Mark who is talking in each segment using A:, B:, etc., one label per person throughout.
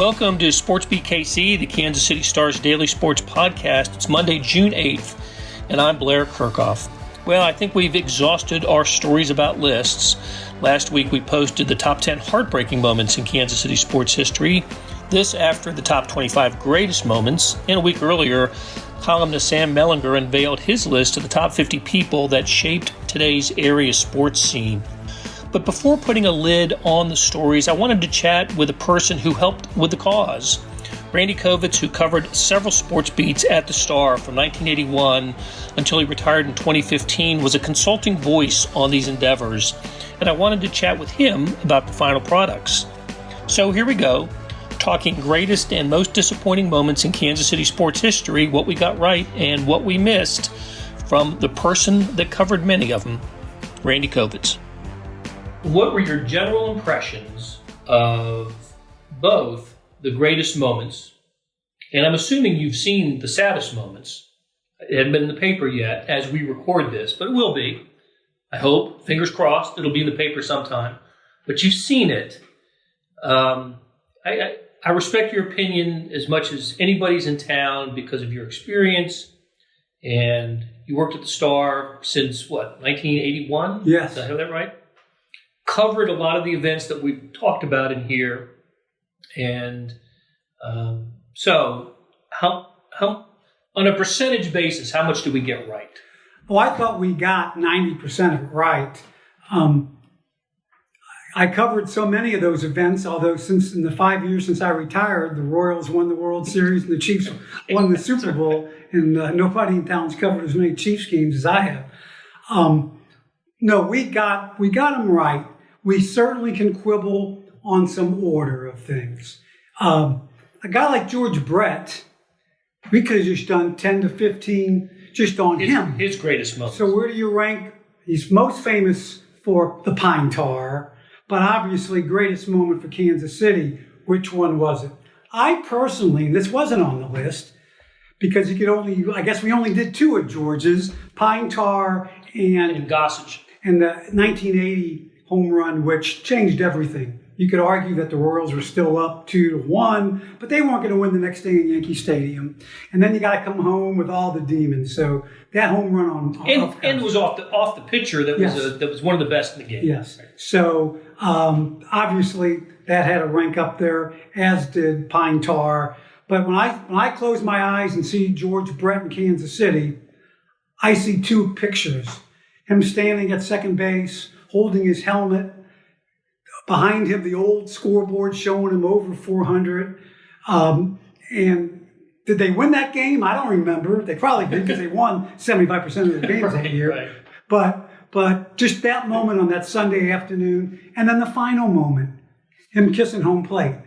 A: Welcome to Sports Beat KC, the Kansas City Star's daily sports podcast. It's Monday, June 8th, and I'm Blair Kirchhoff. Well, I think we've exhausted our stories about lists. Last week we posted the top 10 heartbreaking moments in Kansas City sports history. This after the top 25 greatest moments. And a week earlier, columnist Sam Mellinger unveiled his list of the top 50 people that shaped today's area sports scene. But before putting a lid on the stories, I wanted to chat with a person who helped with the cause. Randy Covitz, who covered several sports beats at the Star from 1981 until he retired in 2015, was a consulting voice on these endeavors, and I wanted to chat with him about the final products. So here we go, talking greatest and most disappointing moments in Kansas City sports history, what we got right and what we missed, from the person that covered many of them, Randy Covitz. What were your general impressions of both the greatest moments, and I'm assuming you've seen the saddest moments? It hasn't been in the paper yet as we record this, but it will be. I hope, fingers crossed, it'll be in the paper sometime. But you've seen it. I respect your opinion as much as anybody's in town because of your experience, and you worked at the Star since, 1981?
B: Yes.
A: Did I have that right? Covered a lot of the events that we've talked about in here. And so how on a percentage basis, how much do we get right?
B: Well, I thought we got 90% of it right. I covered so many of those events, although since in the 5 years since I retired, the Royals won the World Series and the Chiefs won the Super Bowl, and nobody in town's covered as many Chiefs games as I have. No, we got them right. We certainly can quibble on some order of things. A guy like George Brett, we could have just done 10 to 15 just on him.
A: His greatest moments.
B: So where do you rank? He's most famous for the pine tar, but obviously greatest moment for Kansas City. Which one was it? I personally, and this wasn't on the list, because I guess we only did two of George's, pine tar and
A: Gossage.
B: And the 1980 home run, which changed everything. You could argue that the Royals were still up 2-1, but they weren't going to win the next day in Yankee Stadium. And then you got to come home with all the demons. So that home run on
A: and it was off the pitcher that was one of the best in the game.
B: Yes. So obviously that had a rank up there, as did pine tar. But when I close my eyes and see George Brett in Kansas City, I see two pictures. Him standing at second base, holding his helmet. Behind him, the old scoreboard showing him over 400. And did they win that game? I don't remember. They probably did because they won 75% of the games that year. Right. But just that moment on that Sunday afternoon, and then the final moment, him kissing home plate.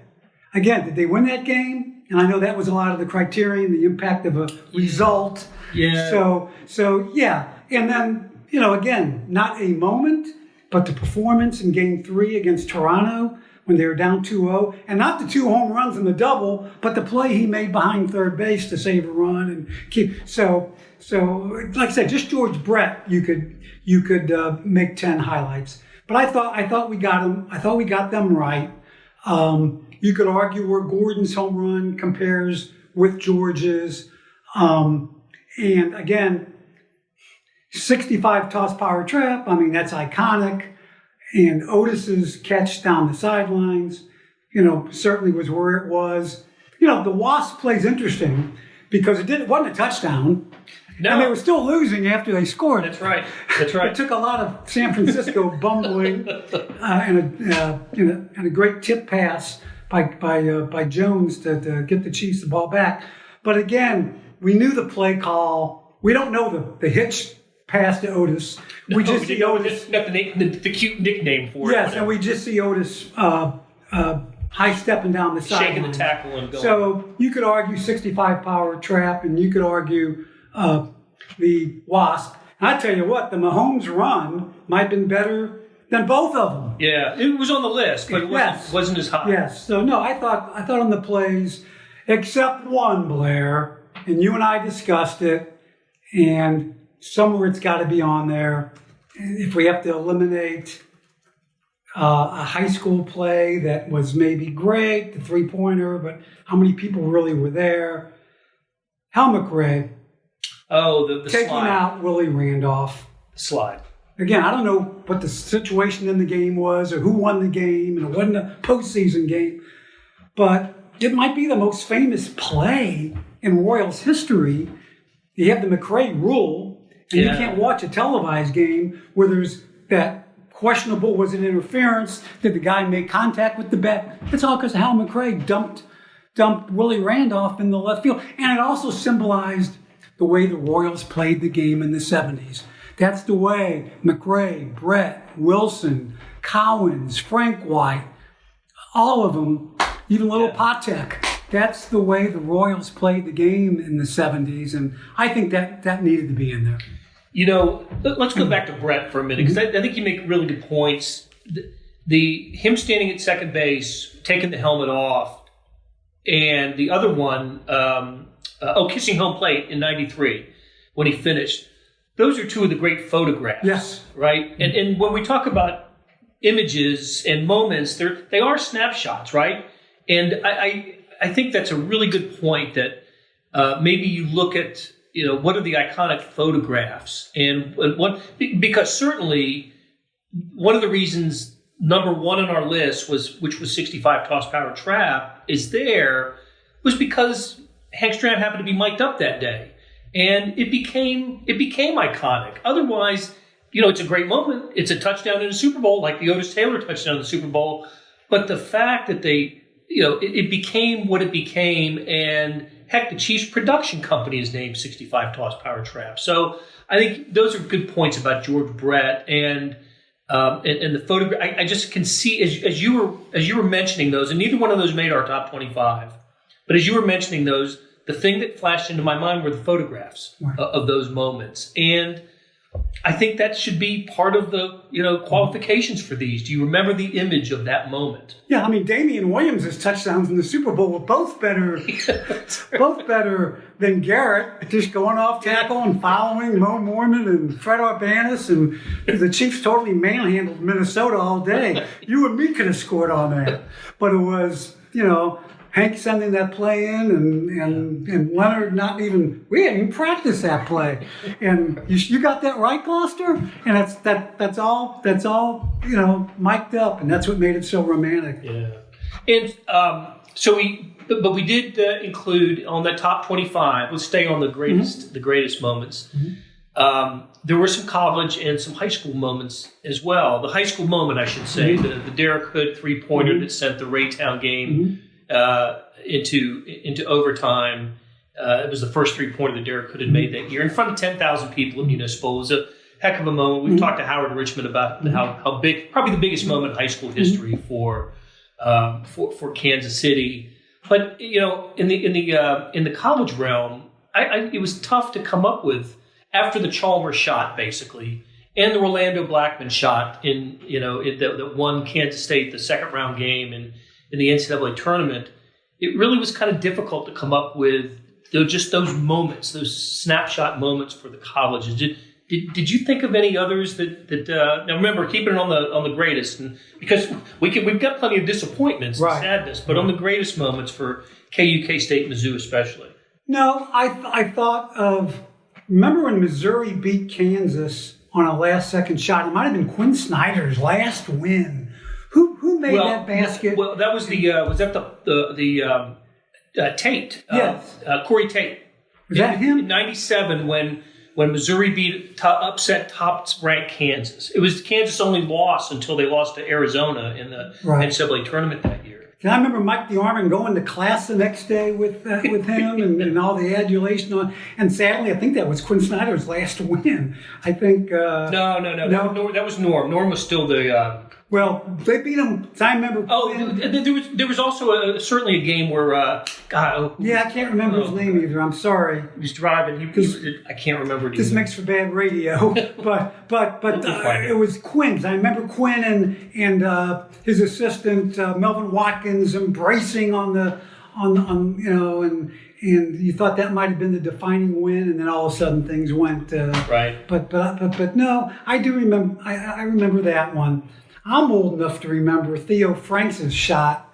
B: Again, did they win that game? And I know that was a lot of the criterion, the impact of a result.
A: Yeah.
B: So yeah. And then, again, not a moment, but the performance in Game 3 against Toronto when they were down 2-0, and not the two home runs and the double, but the play he made behind third base to save a run and keep. So like I said, just George Brett, you could make 10 highlights. But I thought we got them. I thought we got them right. You could argue where Gordon's home run compares with George's, and again, 65 toss power trap. I mean, that's iconic. And Otis's catch down the sidelines, certainly was where it was. The Wasp play's interesting because it wasn't a touchdown. No. And they were still losing after they scored.
A: That's right.
B: It took a lot of San Francisco bumbling and a great tip pass by Jones to get the Chiefs the ball back. But again, we knew the play call. We don't know the hitch pass to Otis. We just see Otis.
A: Got the cute nickname for it.
B: Yes, and we just see Otis high stepping down the sideline.
A: Shaking the tackle and going.
B: So you could argue 65 power trap, and you could argue the Wasp. And I tell you what, the Mahomes run might have been better than both of them.
A: Yeah, it was on the list, but it wasn't as high.
B: Yes. So no, I thought on the plays, except one, Blair, and you and I discussed it, and somewhere it's got to be on there. If we have to eliminate a high school play that was maybe great, the three-pointer, but how many people really were there? Hal McRae.
A: Oh, the
B: taking
A: slide.
B: out Willie Randolph.
A: Slide.
B: Again, I don't know what the situation in the game was or who won the game, and it wasn't a postseason game, but it might be the most famous play in Royals history. You have the McRae rule, and you can't watch a televised game where there's that questionable, was it interference? Did the guy make contact with the bat? It's all because Hal McRae dumped Willie Randolph in the left field. And it also symbolized the way the Royals played the game in the 70s. That's the way McRae, Brett, Wilson, Cowens, Frank White, all of them, even little Patek. That's the way the Royals played the game in the 70s. And I think that needed to be in there.
A: You know, let's go back to Brett for a minute, because I think you make really good points. Him standing at second base, taking the helmet off, and the other one, kissing home plate in '93 when he finished. Those are two of the great photographs.
B: Yes.
A: Right? And when we talk about images and moments, they are snapshots, right? And I think that's a really good point that maybe you look at, you know, what are the iconic photographs? And what, because certainly one of the reasons number one on our list which was 65 toss power trap was because Hank Stram happened to be mic'd up that day. And it became iconic. Otherwise, you know, it's a great moment. It's a touchdown in a Super Bowl, like the Otis Taylor touchdown in the Super Bowl. But the fact that it became what it became, and heck, the Chiefs production company is named 65 toss power trap. So I think those are good points about George Brett and the photograph. I just can see as you were mentioning those, and neither one of those made our top 25. But as you were mentioning those, the thing that flashed into my mind were the photographs of those moments. And I think that should be part of the, qualifications for these. Do you remember the image of that moment?
B: Yeah, I mean, Damian Williams' touchdowns in the Super Bowl were both better than Garrett, just going off tackle and following Mo Mormon and Fred Urbanus, and the Chiefs totally manhandled Minnesota all day. You and me could have scored on that. But it was, Hank sending that play in, and Leonard we hadn't even practiced that play. And you got that right, Gloucester? And that's all, mic'd up, and that's what made it so romantic.
A: Yeah. And we did include on the top 25, let's stay on the greatest moments. Mm-hmm. There were some college and some high school moments as well. The high school moment, I should say, the Derek Hood three-pointer that sent the Raytown game into overtime. It was the first three-pointer that Derek Hood had made that year in front of 10,000 people at Municipal. It was a heck of a moment. We've talked to Howard Richmond about how big, probably the biggest moment in high school history for Kansas City. But in the college realm, it was tough to come up with after the Chalmers shot, basically, and the Orlando Blackman shot that won Kansas State the second round game in the NCAA tournament. It really was kind of difficult to come up with just those moments, those snapshot moments for the colleges. Did you think of any others that now remember, keeping it on the greatest, and because we've got plenty of disappointments and sadness, but on the greatest moments for KU, K-State, Mizzou especially.
B: No, I thought of, remember when Missouri beat Kansas on a last second shot? It might have been Quinn Snyder's last win. Who made that basket?
A: Well, that was the Tate.
B: Yes.
A: Corey Tate.
B: Was that him?
A: In 97 when Missouri upset top-ranked Kansas. It was Kansas' only loss until they lost to Arizona in the NCAA tournament that year.
B: And I remember Mike DeArmond going to class the next day with him and all the adulation on. And sadly, I think that was Quinn Snyder's last win. I think. No.
A: That was Norm. Norm was still the.
B: Well, they beat him. I remember.
A: There was also certainly a game where
B: I can't remember his name either. I'm sorry.
A: He was driving. I can't remember.
B: This makes for bad radio. but it was Quinn's. I remember Quinn and his assistant Melvin Watkins embracing and you thought that might have been the defining win, and then all of a sudden things went right. But no, I do remember. I remember that one. I'm old enough to remember Theo Franks' shot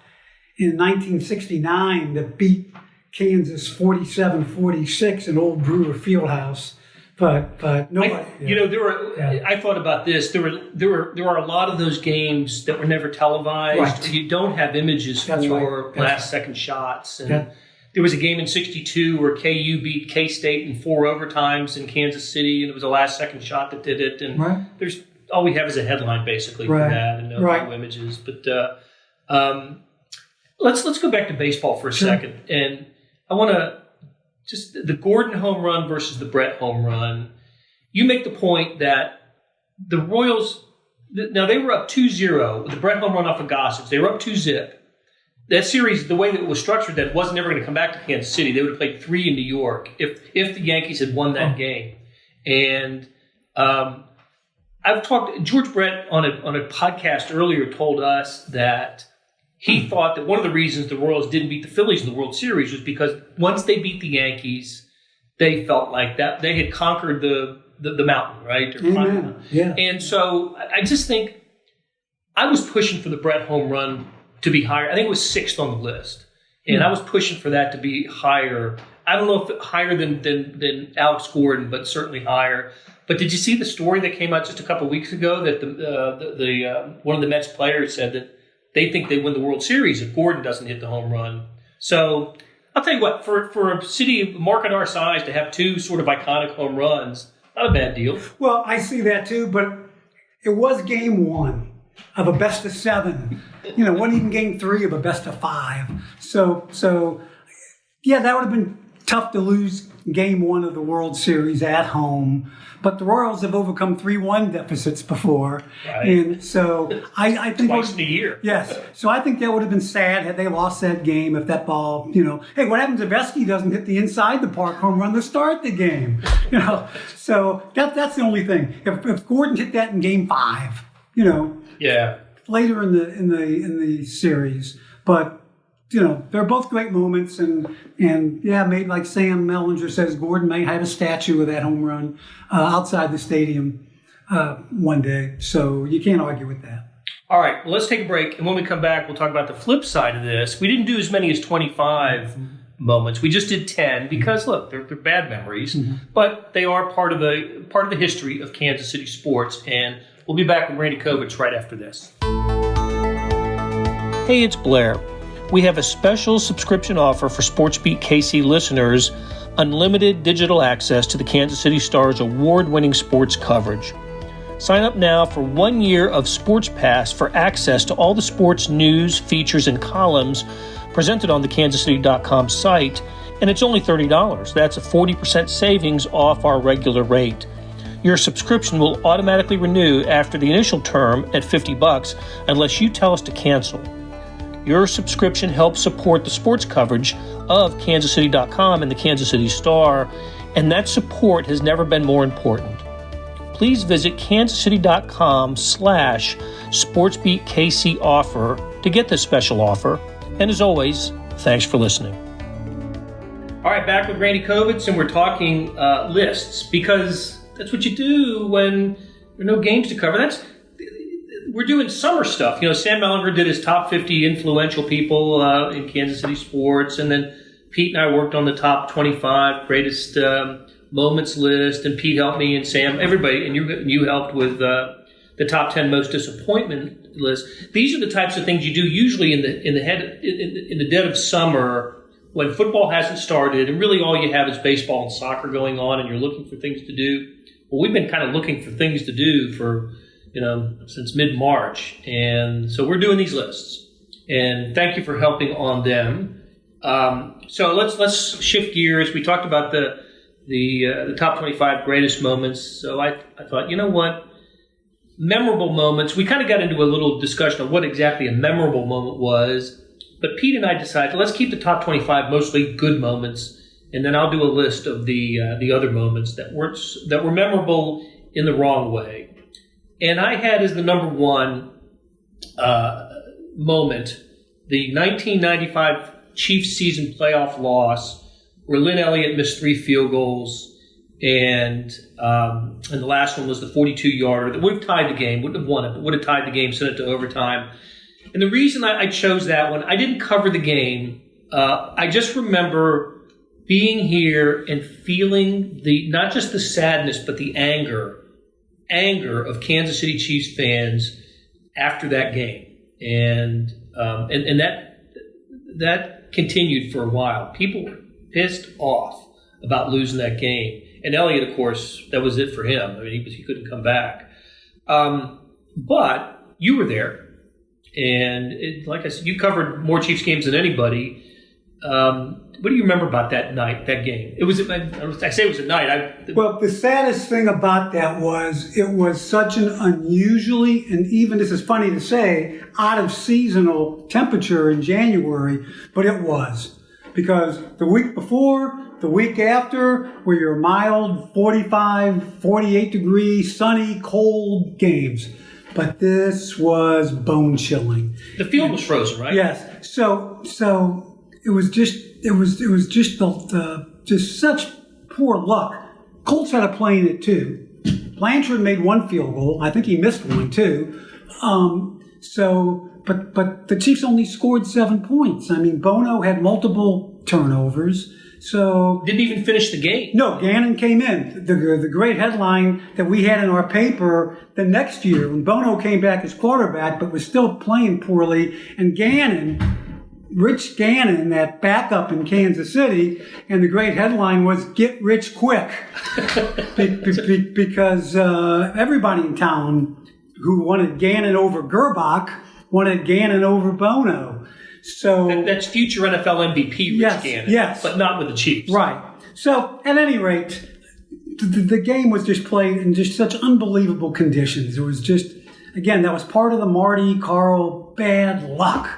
B: in 1969 that beat Kansas 47-46 in Old Brewer Fieldhouse. But nobody.
A: There were. I thought about this. There are a lot of those games that were never televised.
B: Right.
A: You don't have images for last-second shots. And there was a game in '62 where KU beat K-State in 4 overtimes in Kansas City, and it was a last-second shot that did it. And there's all we have is a headline basically for that, and no images. But let's go back to baseball for a second, and I want to. Just the Gordon home run versus the Brett home run. You make the point that the Royals, now they were up 2-0 with the Brett home run off of Gossage. They were up 2-0. That series, the way that it was structured, that wasn't ever going to come back to Kansas City. They would have played 3 in New York if the Yankees had won that game. And I've talked, George Brett on a podcast earlier told us that he thought that one of the reasons the Royals didn't beat the Phillies in the World Series was because once they beat the Yankees, they felt like that they had conquered the mountain, right?
B: Yeah.
A: And so I just think I was pushing for the Brett home run to be higher. I think it was 6th on the list, and I was pushing for that to be higher. I don't know if higher than Alex Gordon, but certainly higher. But did you see the story that came out just a couple of weeks ago that the one of the Mets players said that they think they win the World Series if Gordon doesn't hit the home run? So I'll tell you what, for a city market our size to have 2 sort of iconic home runs, not a bad deal.
B: Well, I see that too, but it was game 1 of a best of 7. Wasn't even game 3 of a best of 5. So yeah, that would have been tough to lose game 1 of the World Series at home. But the Royals have overcome 3-1 deficits before. Right. And so I think
A: twice in a year.
B: Yes. So I think that would have been sad had they lost that game if that ball, hey, what happens if Esky doesn't hit the inside the park home run to start the game? So that's the only thing. If Gordon hit that in game 5, later in the series. But they're both great moments, and maybe like Sam Mellinger says, Gordon may have a statue of that home run outside the stadium one day. So you can't argue with that.
A: All right, well, let's take a break, and when we come back, we'll talk about the flip side of this. We didn't do as many as 25 moments. We just did 10 because look, they're bad memories, but they are part of the history of Kansas City sports. And we'll be back with Randy Covitz right after this. Hey, it's Blair. We have a special subscription offer for SportsBeat KC listeners, unlimited digital access to the Kansas City Star's award-winning sports coverage. Sign up now for 1 year of Sports Pass for access to all the sports news, features, and columns presented on the kansascity.com site, and it's only $30. That's a 40% savings off our regular rate. Your subscription will automatically renew after the initial term at $50 unless you tell us to cancel. Your subscription helps support the sports coverage of kansascity.com and the Kansas City Star, and that support has never been more important. Please visit kansascity.com/SportsBeatKC offer to get this special offer. And as always, thanks for listening. All right, back with Randy Covitz, and we're talking lists, because that's what you do when there are no games to cover. We're doing summer stuff. Sam Mellinger did his top 50 influential people in Kansas City sports, and then Pete and I worked on the top 25 greatest moments list, and Pete helped me, and Sam, everybody, and you helped with the top 10 most disappointment list. These are the types of things you do usually in the dead of summer when football hasn't started, and really all you have is baseball and soccer going on, and you're looking for things to do. Well, we've been kind of looking for things to do for since mid-March. And so we're doing these lists. And thank you for helping on them. So let's shift gears. We talked about the top 25 greatest moments. So I thought, what? Memorable moments. We kind of got into a little discussion of what exactly a memorable moment was. But Pete and I decided, let's keep the top 25 mostly good moments. And then I'll do a list of the other moments that were memorable in the wrong way. And I had as the number 1 moment the 1995 Chiefs season playoff loss, where Lin Elliott missed 3 field goals, and the last one was the 42-yarder that would have tied the game, wouldn't have won it, but would have tied the game, sent it to overtime. And the reason I chose that one, I didn't cover the game. I just remember being here and feeling not just the sadness, but the anger of Kansas City Chiefs fans after that game, and that continued for a while. People were pissed off about losing that game, and Elliott, of course, that was it for him. I mean, he couldn't come back. But you were there, and like I said, you covered more Chiefs games than anybody. What do you remember about that night, that game? I say it was a night.
B: Well, the saddest thing about that was it was such an unusually, and even this is funny to say, out of seasonal temperature in January, but it was. Because the week before, the week after, were your mild 45, 48 degree, sunny, cold games. But this was bone chilling.
A: The field was frozen, right?
B: Yes. So it was just just such poor luck. Colts had a play in it too. Blanchard made one field goal. I think he missed one too. But the Chiefs only scored 7 points. I mean, Bono had multiple turnovers. So
A: didn't even finish the game.
B: No, Gannon came in. The great headline that we had in our paper the next year when Bono came back as quarterback, but was still playing poorly, and Rich Gannon, that backup in Kansas City, and the great headline was "Get Rich Quick," because everybody in town who wanted Gannon over Gerbach wanted Gannon over Bono. So
A: that's future NFL MVP Rich Gannon,
B: yes,
A: but not with the Chiefs.
B: Right. So at any rate, the game was just played in just such unbelievable conditions. It was just, again, that was part of the Marty Carl bad luck.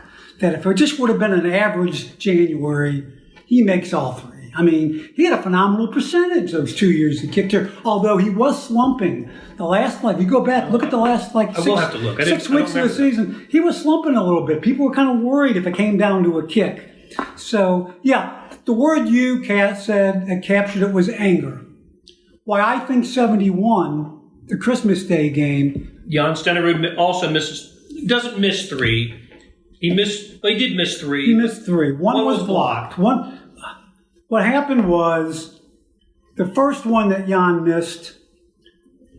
B: That if it just would have been an average January, he makes all three. I mean, he had a phenomenal percentage those 2 years he kicked here, although he was slumping. The last, you go back, look at the last, six weeks of the season, he was slumping a little bit. People were kind of worried if it came down to a kick. So, yeah, the word you said that captured it was anger. Why I think 71, the Christmas Day game.
A: Jan Stenerud also doesn't miss three. He did miss three.
B: He missed three. One was blocked. What happened was the first one that Jan missed,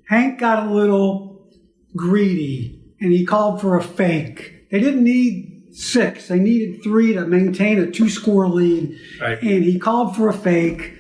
B: Hank got a little greedy and he called for a fake. They didn't need 6. They needed 3 to maintain a 2-score lead. Right. And he called for a fake.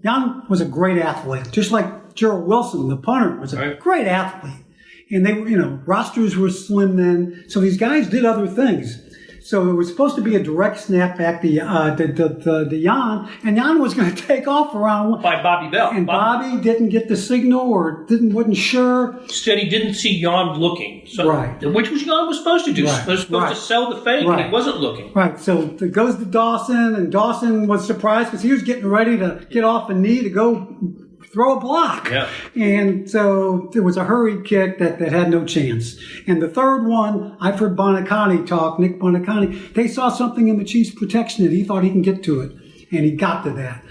B: Jan was a great athlete, just like Gerald Wilson, the punter, was a great athlete. And they were, rosters were slim then. So these guys did other things. So it was supposed to be a direct snap back to Jan, and Jan was going to take off around one.
A: By Bobby Bell.
B: And Bobby didn't get the signal or wasn't sure.
A: Instead, he didn't see Jan looking. So,
B: right.
A: Which was Jan was supposed to do.
B: Right.
A: He was supposed to sell the fake, and he wasn't looking.
B: Right. So it goes to Dawson, and Dawson was surprised because he was getting ready to get off a knee to go throw a block.
A: Yeah.
B: And so it was a hurried kick that had no chance. And the third one, I've heard Bonicani talk, Nick Bonicani, they saw something in the Chiefs' protection that he thought he can get to it. And he got to that.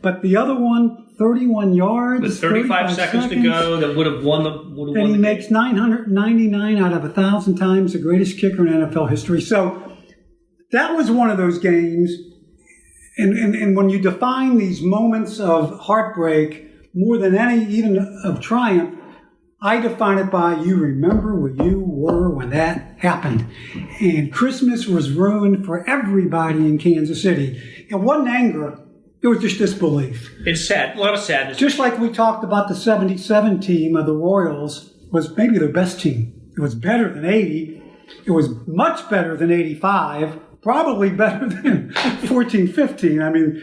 B: But the other one, 31 yards.
A: With 35 seconds to go, that would have won the
B: And he makes 999 out of 1,000 times the greatest kicker in NFL history. So that was one of those games. And when you define these moments of heartbreak more than any even of triumph, I define it by you remember where you were when that happened. And Christmas was ruined for everybody in Kansas City. It wasn't anger. It was just disbelief.
A: It's sad. A lot of sadness.
B: Just like we talked about the 77 team of the Royals was maybe their best team. It was better than 80. It was much better than 85. Probably better than 14-15. I mean,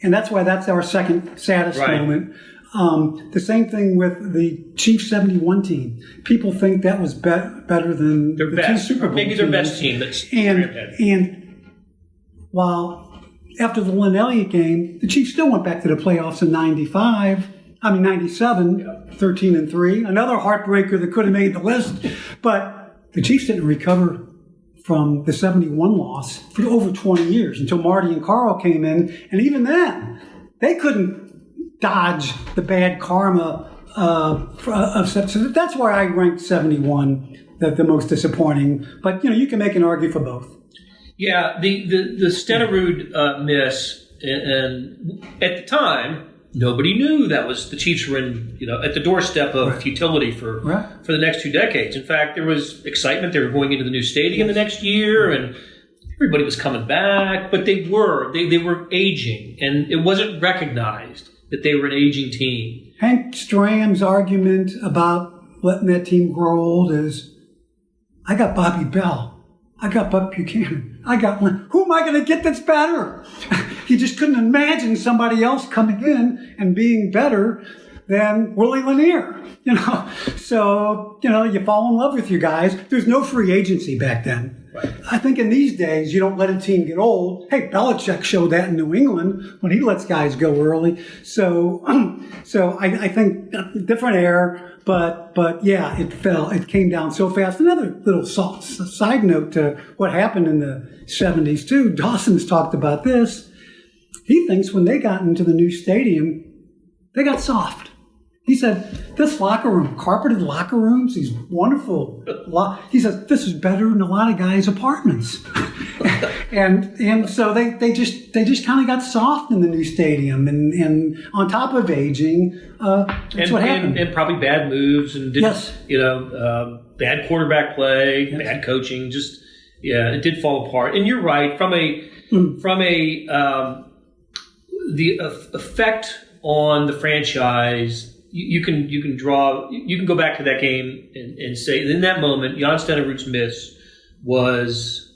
B: and that's why that's our second saddest moment. The same thing with the Chiefs 71 team. People think that was better than
A: their
B: the
A: best,
B: two Super Bowl
A: maybe
B: teams.
A: Their best team. That's
B: and while after the Lin Elliott game, the Chiefs still went back to the playoffs in 97, 13-3. Another heartbreaker that could have made the list, but the Chiefs didn't recover from the 71 loss for over 20 years until Marty and Carl came in. And even then, they couldn't dodge the bad karma of such. So that's where I ranked 71 the most disappointing. But you can make an argument for both.
A: Yeah, the Stenerud miss, and at the time, nobody knew that was the Chiefs were in at the doorstep of futility for the next 2 decades. In fact, there was excitement. They were going into the new stadium the next year, and everybody was coming back. But they were aging, and it wasn't recognized that they were an aging team.
B: Hank Stram's argument about letting that team grow old is, I got Bobby Bell. I got Buck Buchanan. I got Lin. Who am I going to get that's better? He just couldn't imagine somebody else coming in and being better than Willie Lanier. So, you fall in love with you guys. There's no free agency back then. Right. I think in these days, you don't let a team get old. Hey, Belichick showed that in New England when he lets guys go early. So I think different era. But yeah, it came down so fast. Another little side note to what happened in the 70s too. Dawson's talked about this. He thinks when they got into the new stadium, they got soft. He said, this locker room, carpeted locker rooms, these wonderful, he says, this is better than a lot of guys' apartments. and so they just kind of got soft in the new stadium. And on top of aging, that's what happened. And
A: probably bad moves and bad quarterback play, bad coaching. Just, it did fall apart. And you're right, the effect on the franchise. You can go back to that game and say in that moment, Jan Stenerud's miss was,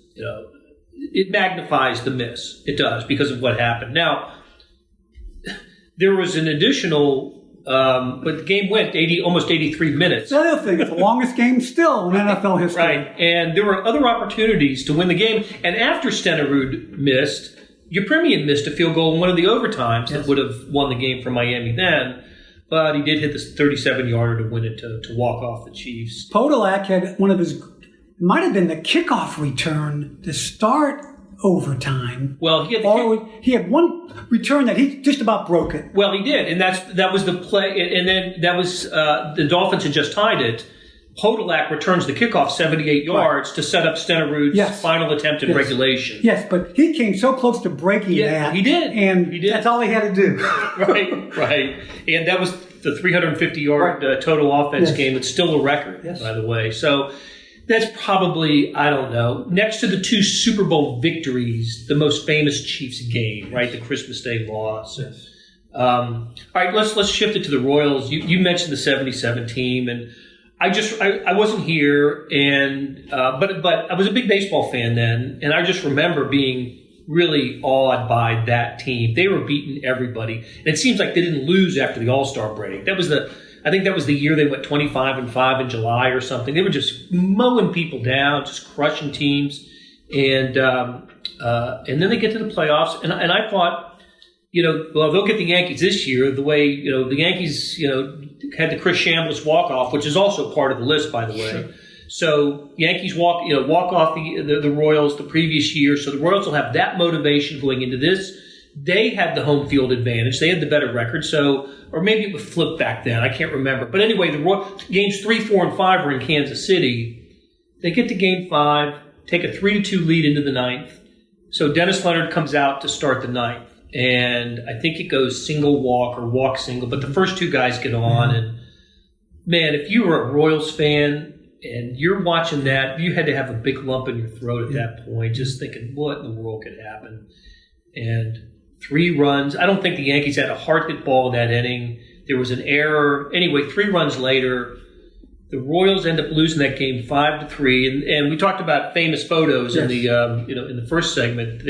A: it magnifies the miss. It does because of what happened. Now, there was an additional, but the game went almost 83 minutes.
B: The other thing, it's the longest game still in NFL history.
A: Right, and there were other opportunities to win the game. And after Stenerud missed, Yepremian missed a field goal in one of the overtimes that would have won the game for Miami then. But he did hit this 37-yarder to win it to walk off the Chiefs.
B: Podolak had one of his, might have been the kickoff return to start overtime.
A: Well,
B: he had one return that he just about broke it.
A: Well, he did, and that was the play. And then that was the Dolphins had just tied it. Podolak returns the kickoff 78 yards to set up Stenerud's final attempt in regulation.
B: Yes, but he came so close to breaking that.
A: He did.
B: And that's all he had to do.
A: Right. And that was the 350-yard total offense game. It's still a record, by the way. So that's probably, I don't know, next to the 2 Super Bowl victories, the most famous Chiefs game, right? The Christmas Day loss.
B: Yes.
A: All right, let's shift it to the Royals. You mentioned the 77 team, and I wasn't here, and but I was a big baseball fan then, and I just remember being really awed by that team. They were beating everybody, and it seems like they didn't lose after the All-Star break. I think that was the year they went 25-5 in July or something. They were just mowing people down, just crushing teams, and then they get to the playoffs, and I thought, they'll get the Yankees this year the way the Yankees had the Chris Chambliss walk-off, which is also part of the list, by the way. Sure. So Yankees walk off the Royals the previous year. So the Royals will have that motivation going into this. They had the home field advantage. They had the better record. So, or maybe it was flipped back then. I can't remember. But anyway, games 3, 4, and 5 were in Kansas City. They get to game 5, take a 3-2 lead into the 9th. So Dennis Leonard comes out to start the 9th. And I think it goes single walk or walk single, but the first 2 guys get on. And man, if you were a Royals fan and you're watching that, you had to have a big lump in your throat at that point, just thinking, what in the world could happen? And 3 runs. I don't think the Yankees had a hard hit ball in that inning. There was an error. Anyway, 3 runs later, the Royals end up losing that game 5-3. And we talked about famous photos in the in the first segment.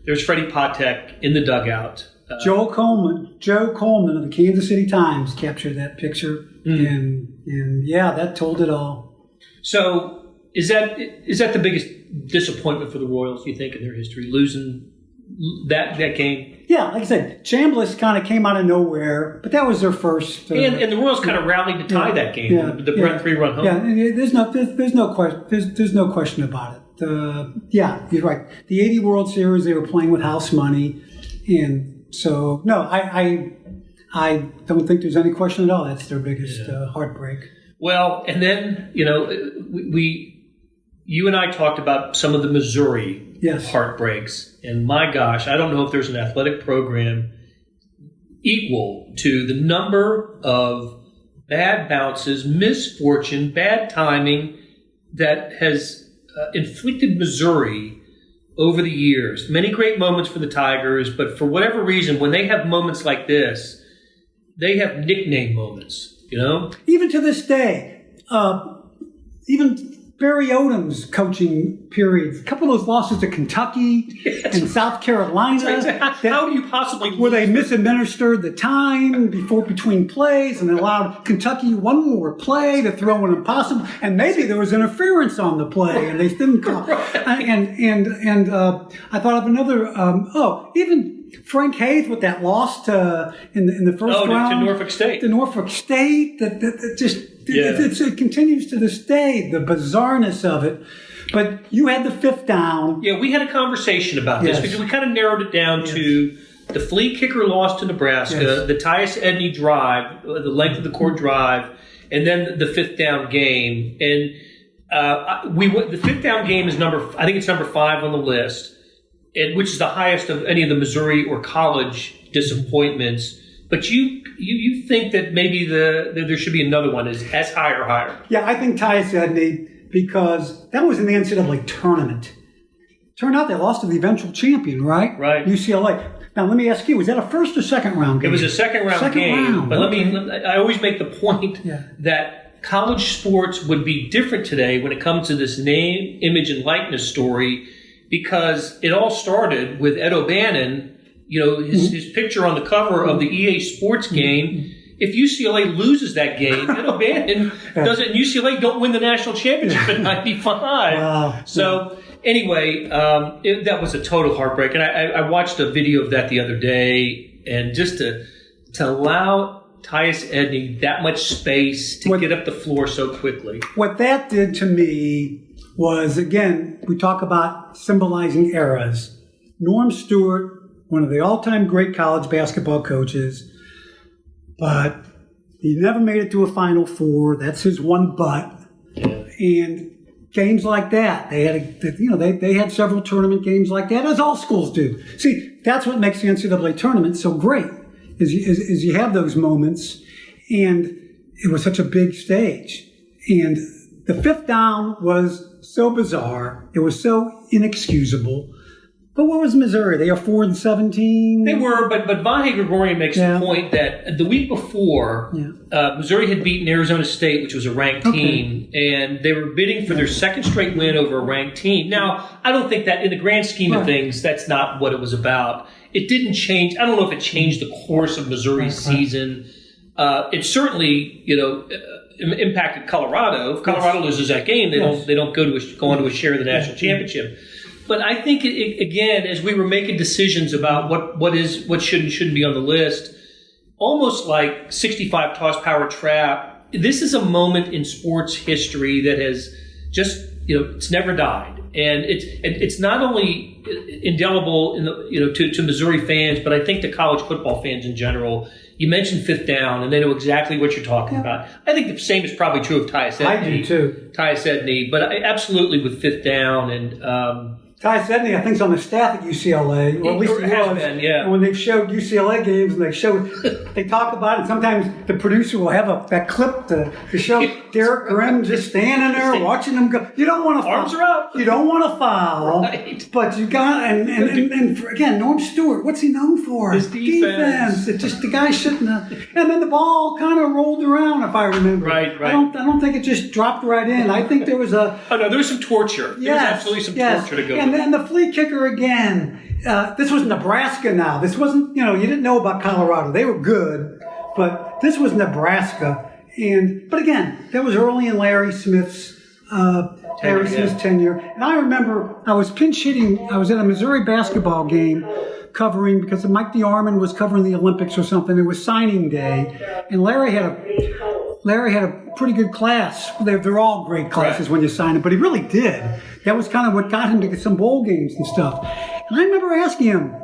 A: There's Freddie Patek in the dugout.
B: Joe Coleman of the Kansas City Times captured that picture, and that told it all.
A: So is that the biggest disappointment for the Royals, you think, in their history, losing that game? Yeah,
B: like I said, Chambliss kind of came out of nowhere, but that was their first.
A: And the Royals kind of rallied to tie that game, the 3-run home.
B: Yeah, and there's no question about it. You're right. The 80 World Series, they were playing with house money, and so no, I I don't think there's any question at all. That's their biggest heartbreak.
A: Well, and then, you and I talked about some of the Missouri heartbreaks. And my gosh, I don't know if there's an athletic program equal to the number of bad bounces, misfortune, bad timing that has inflicted Missouri over the years. Many great moments for the Tigers, but for whatever reason, when they have moments like this, they have nickname moments,
B: Even to this day, even Barry Odom's coaching periods, a couple of those losses to Kentucky and South Carolina.
A: How do you possibly
B: where they misadministered the time between plays and allowed Kentucky one more play to throw an impossible, and maybe there was interference on the play and they didn't call. And I thought of another. Even Frank Hayes with that loss in the first round
A: to Norfolk State.
B: To Norfolk State, that just. It continues to this day, the bizarreness of it. But you had the fifth down.
A: Yeah, we had a conversation about this because we kind of narrowed it down to the flea kicker loss to Nebraska, the Tyus Edney drive, the length of the court drive, and then the fifth down game. And the fifth down game is I think it's number 5 on the list, which is the highest of any of the Missouri or college disappointments. But you think that maybe there should be another one as high or higher?
B: Yeah, I think Tyus Edney, because that was in the NCAA tournament. Turned out they lost to the eventual champion, right?
A: Right.
B: UCLA. Now, let me ask you, was that a first or second round game?
A: It was a second round game. But I always make the point that college sports would be different today when it comes to this name, image, and likeness story, because it all started with Ed O'Bannon. His picture on the cover of the EA Sports game. If UCLA loses that game, Ed O'Bannon doesn't, and UCLA don't win the national championship in '95.
B: Wow.
A: So anyway, that was a total heartbreak. And I watched a video of that the other day, and just to allow Tyus Edney that much space to get up the floor so quickly.
B: What that did to me was, again, we talk about symbolizing eras. Norm Stewart, one of the all-time great college basketball coaches, but he never made it to a Final Four. That's his one but. Yeah. And games like that, they had several tournament games like that, as all schools do. See, that's what makes the NCAA tournament so great, is you have those moments, and it was such a big stage. And the fifth down was so bizarre. It was so inexcusable. But what was Missouri? They are 4-17.
A: They were, but Vahe Gregorian makes the point that the week before, Missouri had beaten Arizona State, which was a ranked team, and they were bidding for their second straight win over a ranked team. Now, I don't think that in the grand scheme of things, that's not what it was about. It didn't change. I don't know if it changed the course of Missouri's season. It certainly, impacted Colorado. If Colorado loses that game, they don't go on to a share of the national championship. But I think, again, as we were making decisions about what should and shouldn't be on the list, almost like 65 toss power trap, this is a moment in sports history that has just, it's never died. And it's not only indelible to Missouri fans, but I think to college football fans in general. You mentioned fifth down, and they know exactly what you're talking about. I think the same is probably true of Tyus Edney.
B: I do too.
A: Tyus Edney, but absolutely with fifth down and.
B: Tyus Edney, I think, is on the staff at UCLA, or at least he was. And when they've showed UCLA games, and they talk about it. Sometimes the producer will have that clip to show Derek Grimm just standing there watching them go. You don't want to foul.
A: Arms are up.
B: You don't want to foul, but you got and again, Norm Stewart. What's he known for?
A: His defense.
B: It just the guy shouldn't have. And then the ball kind of rolled around, if I remember.
A: Right.
B: I don't think it just dropped right in. I think there was a.
A: Oh no, there was some torture. There was absolutely some torture to go.
B: And the flea kicker again. This was Nebraska now. This wasn't, you didn't know about Colorado. They were good, but this was Nebraska. But again, that was early in Larry Smith's tenure. And I remember I was pinch hitting. I was at a Missouri basketball game covering, because Mike DeArmond was covering the Olympics or something. It was signing day, and Larry had a pretty good class. They're all great classes when you sign it, but he really did. That was kind of what got him to get some bowl games and stuff. And I remember asking him,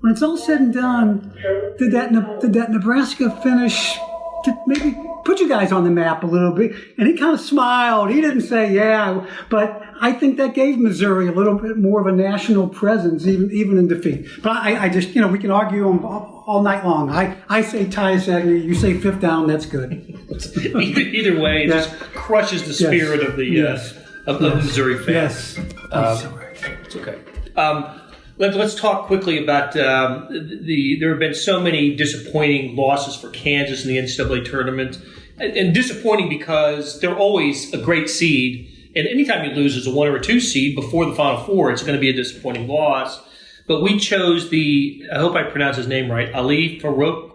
B: when it's all said and done, did that Nebraska finish? Did maybe put you guys on the map a little bit? And he kind of smiled. He didn't say yeah, but I think that gave Missouri a little bit more of a national presence, even in defeat. But I just, we can argue all night long. I say Tyus Agnew, you say fifth down, that's good.
A: Either way, it just crushes the spirit of the of the Missouri fans.
B: Yes, I'm sorry.
A: It's okay. Let's talk quickly about there have been so many disappointing losses for Kansas in the NCAA tournament, and disappointing because they're always a great seed, and anytime you lose as a 1 or a 2 seed before the Final Four, it's going to be a disappointing loss. But we chose I hope I pronounce his name right, Ali Farouk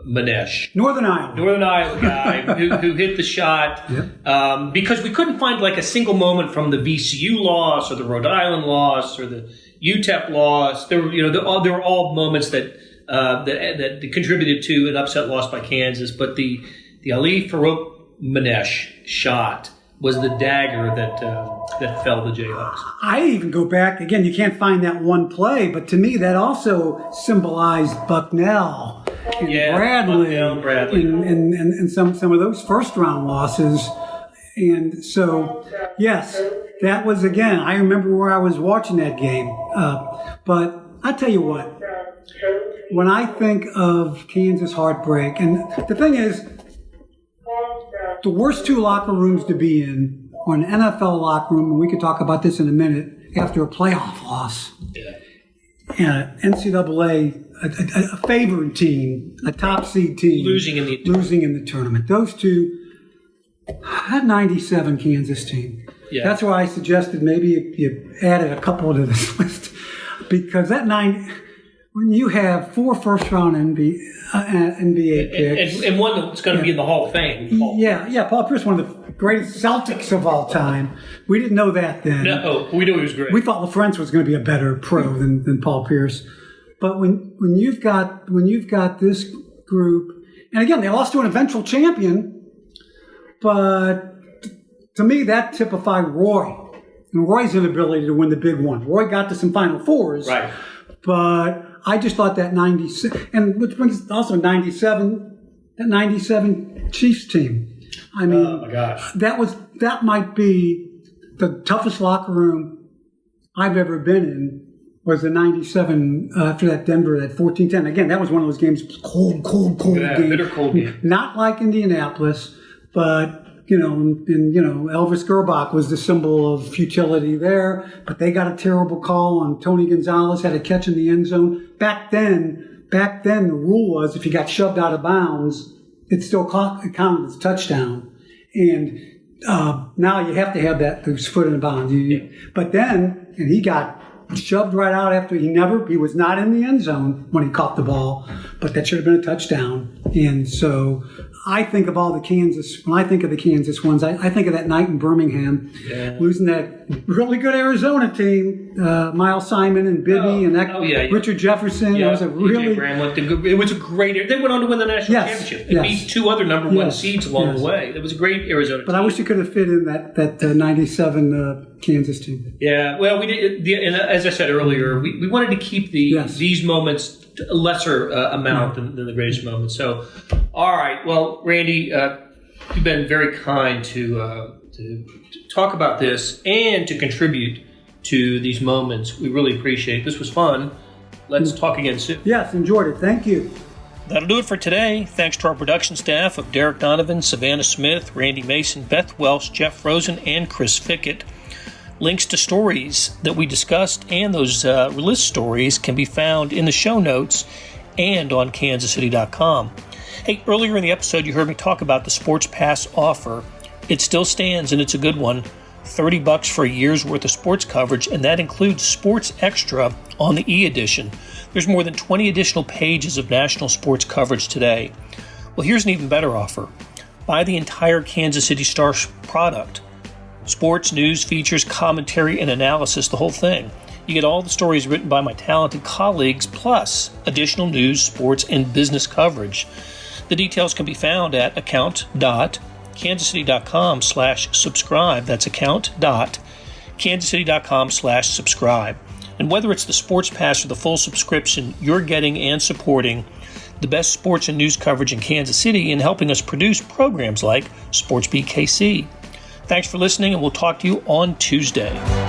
A: Manesh.
B: Northern Iowa
A: guy who hit the shot because we couldn't find like a single moment from the VCU loss or the Rhode Island loss or the UTEP loss. There were all moments that contributed to an upset loss by Kansas, but the Ali Farouk Manesh shot was the dagger that fell the Jayhawks.
B: I even go back again. You can't find that one play, but to me, that also symbolized Bucknell and Bradley, and some of those first round losses. And so, yes, that was again. I remember where I was watching that game. But I tell you what, when I think of Kansas heartbreak, and the thing is, the worst 2 locker rooms to be in are an NFL locker room, and we could talk about this in a minute, after a playoff loss. And NCAA, a favored team, a top seed team.
A: Losing in the
B: tournament. Those two, that 97 Kansas team.
A: Yeah.
B: That's why I suggested maybe you added a couple to this list. Because when you have 4 first-round NBA picks.
A: And one that's going to be in the Hall of Fame.
B: Paul Pierce, one of the greatest Celtics of all time. We didn't know that then.
A: No, we knew he was great.
B: We thought LaFrentz was going to be a better pro than Paul Pierce. But when you've got this group, and again, they lost to an eventual champion, but to me, that typified Roy. And Roy's inability to win the big one. Roy got to some Final Fours.
A: Right.
B: But I just thought that 96, and which brings also 97, that 97 Chiefs team. I mean,
A: oh my gosh.
B: That might be the toughest locker room I've ever been in. Was the 97 after that Denver, that 14-10. Again, that was one of those games, cold game.
A: Bitter cold game.
B: Not like Indianapolis, but Elvis Gerbach was the symbol of futility there, but they got a terrible call on Tony Gonzalez, had a catch in the end zone. Back then, the rule was if you got shoved out of bounds, it still counted as a touchdown. And now you have to have those foot in bounds. But then, and he got shoved right out after he was not in the end zone when he caught the ball, but that should have been a touchdown. And so I think of all the Kansas, when I think of the Kansas ones, I think of that night in Birmingham, losing that really good Arizona team, Miles Simon and Bibby Richard Jefferson.
A: Yeah,
B: it was a really
A: it was a great. They went on to win the national championship. They beat 2 other number 1 seeds along the way. It was a great Arizona team.
B: But I wish you could have fit in that 97 Kansas team.
A: Yeah, well, we did. And as I said earlier, we wanted to keep these moments a lesser amount than the greatest moments. So, all right. Well, Randy, you've been very kind to talk about this and to contribute to these moments. We really appreciate it. This was fun. Let's talk again soon.
B: Yes, enjoyed it. Thank you.
A: That'll do it for today. Thanks to our production staff of Derek Donovan, Savannah Smith, Randy Mason, Beth Welsh, Jeff Rosen, and Chris Fickett. Links to stories that we discussed and those list stories can be found in the show notes and on kansascity.com. Hey, earlier in the episode, you heard me talk about the Sports Pass offer. It still stands, and it's a good one. $30 for a year's worth of sports coverage, and that includes Sports Extra on the e-edition. There's more than 20 additional pages of national sports coverage today. Well, here's an even better offer. Buy the entire Kansas City Star product. Sports, news, features, commentary, and analysis, the whole thing. You get all the stories written by my talented colleagues, plus additional news, sports, and business coverage. The details can be found at account.kansascity.com/subscribe. That's account.kansascity.com/subscribe. And whether it's the Sports Pass or the full subscription, you're getting and supporting the best sports and news coverage in Kansas City and helping us produce programs like Sports Beat KC. Thanks for listening, and we'll talk to you on Tuesday.